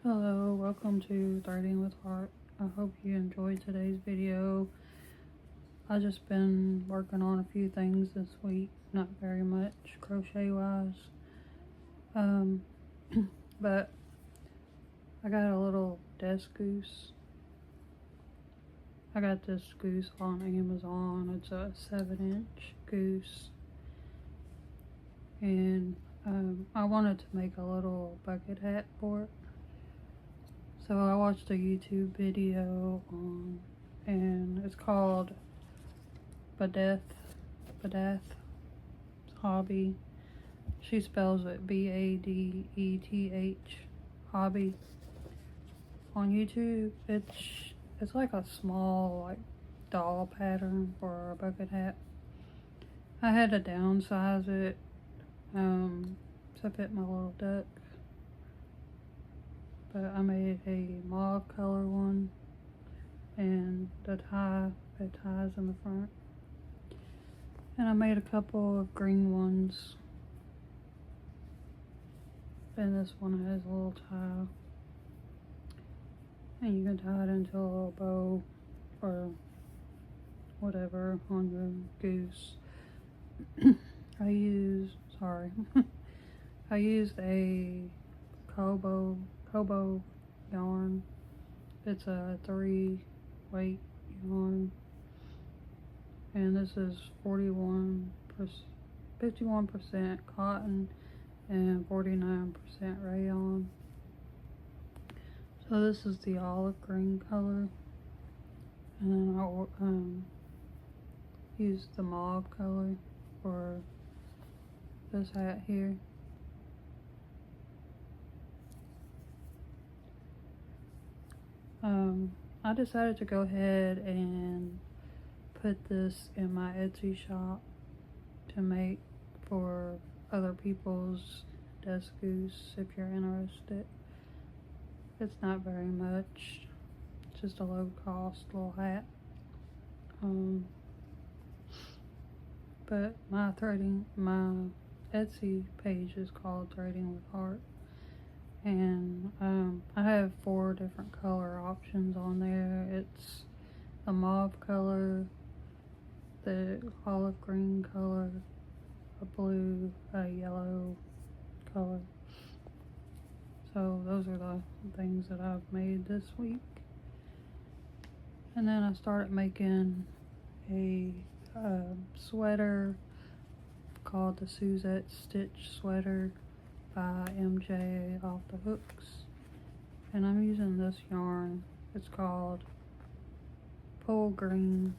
Hello, welcome to Threading with Heart. I hope you enjoyed today's video. I just been working on a few things this week, not very much crochet wise. But I got a little desk goose. I got this goose on Amazon. It's a 7-inch goose. And I wanted to make a little bucket hat for it. So I watched a YouTube video and it's called Badeth Hobby. She spells it Badeth Hobby. On YouTube, it's like a small doll pattern for a bucket hat. I had to downsize it to fit my little duck. But I made a mauve color one, and it ties in the front. And I made a couple of green ones, and this one has a little tie, and you can tie it into a little bow or whatever on your goose. I used a Kobo yarn. It's a 3-weight yarn, and this is 51% cotton and 49% rayon. So this is the olive green color, and then I used the mauve color for this hat here. I decided to go ahead and put this in my Etsy shop to make for other people's desk goose if you're interested. It's not very much, just a low cost little hat. But my Etsy page is called Threading with Heart. And I have 4 different color options on there. It's a mauve color, the olive green color, a blue, a yellow color. So those are the things that I've made this week. And then I started making a sweater called the Suzette Stitch Sweater by MJ Off the Hooks, and I'm using this yarn. It's called Pole Green,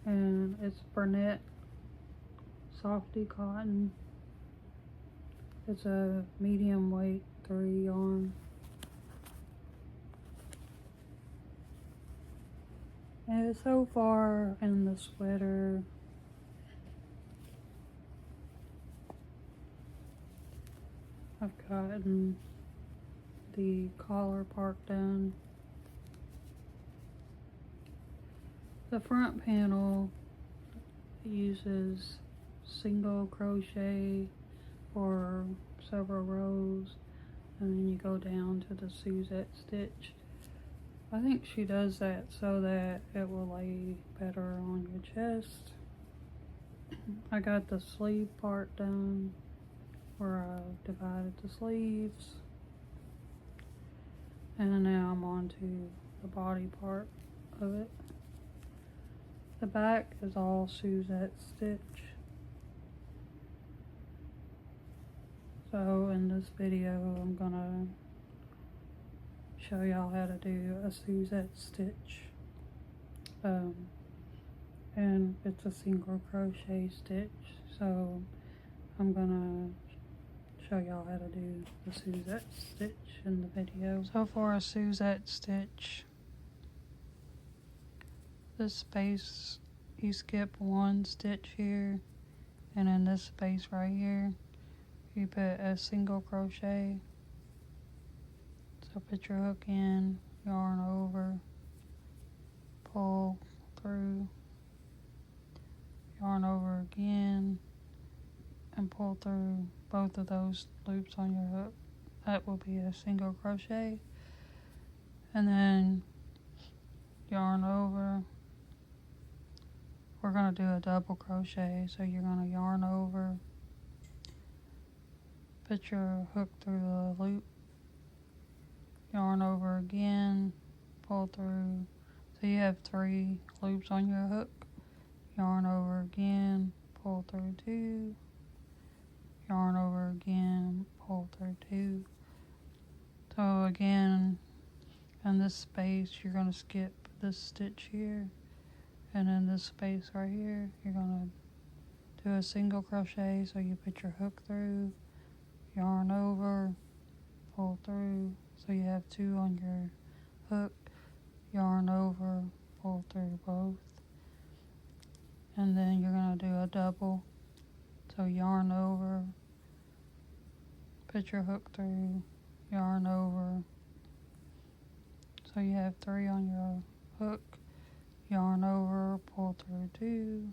and it's Burnett Softy Cotton. It's a medium weight 3 yarn, and so far in the sweater I've gotten the collar part done. The front panel uses single crochet for several rows, and then you go down to the Suzette stitch. I think she does that so that it will lay better on your chest. I got the sleeve part done, where I divided the sleeves, and now I'm on to the body part of it. The back is all Suzette stitch. So in this video I'm gonna show y'all how to do a Suzette stitch, and it's a single crochet stitch, so I'm gonna show y'all how to do the Suzette stitch in the video. So for a Suzette stitch, this space, you skip 1 stitch here, and in this space right here you put a single crochet. So put your hook in, yarn over, pull through, yarn over again, and pull through both of those loops on your hook, that will be a single crochet. And then yarn over. We're going to do a double crochet, so you're going to yarn over, put your hook through the loop, yarn over again, pull through. So you have 3 loops on your hook. Yarn over again, pull through 2, yarn over again, pull through 2. So again, in this space, you're going to skip this stitch here, and in this space right here, you're going to do a single crochet. So you put your hook through, yarn over, pull through, so you have 2 on your hook, yarn over, pull through both, and then you're going to do a double. So yarn over, put your hook through, yarn over, so you have 3 on your hook, yarn over, pull through 2,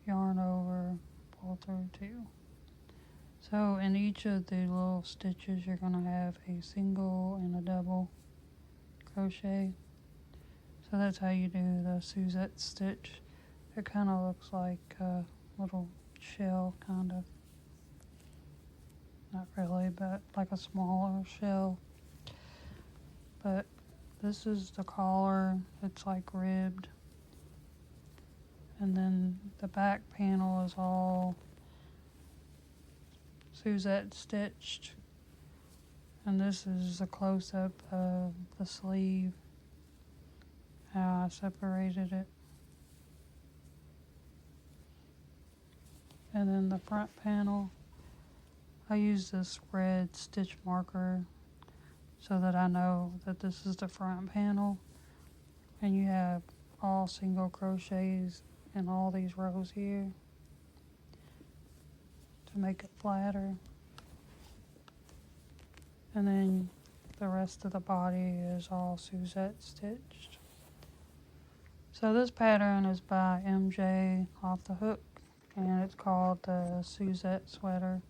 yarn over, pull through 2. So in each of the little stitches, you're going to have a single and a double crochet. So that's how you do the Suzette stitch. It kind of looks like a little shell, kind of. Not really, but like a smaller shell. But this is the collar. It's like ribbed. And then the back panel is all Suzette stitched. And this is a close-up of the sleeve, how I separated it. And then the front panel, I use this red stitch marker so that I know that this is the front panel. And you have all single crochets in all these rows here to make it flatter. And then the rest of the body is all Suzette stitched. So this pattern is by MJ Off the Hook, and it's called the Suzette sweater.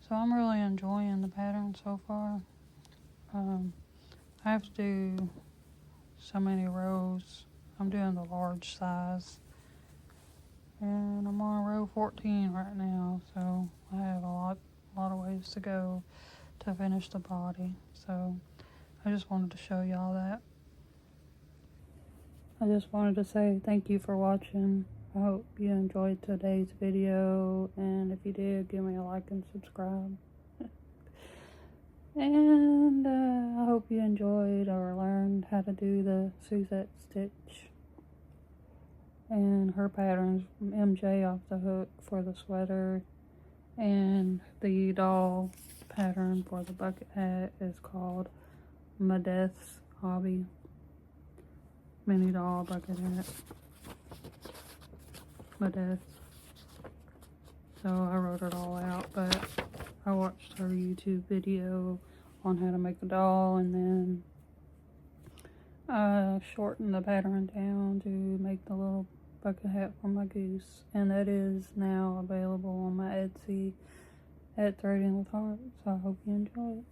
So I'm really enjoying the pattern so far. I have to do so many rows. I'm doing the large size, and I'm on row 14 right now, so I have a lot of ways to go to finish the body. So I just wanted to show y'all that. I just wanted to say thank you for watching. I hope you enjoyed today's video, and if you did, give me a like and subscribe. And I hope you enjoyed or learned how to do the Suzette stitch and her patterns from MJ Off the Hook for the sweater, and the doll pattern for the bucket hat is called Badeth's Hobby Mini Doll Bucket Hat. Badeth. So I wrote it all out, but I watched her YouTube video on how to make a doll, and then I shortened the pattern down to make the little bucket hat for my Goose, and that is now available on my Etsy at Threading with Heart. So I hope you enjoy it.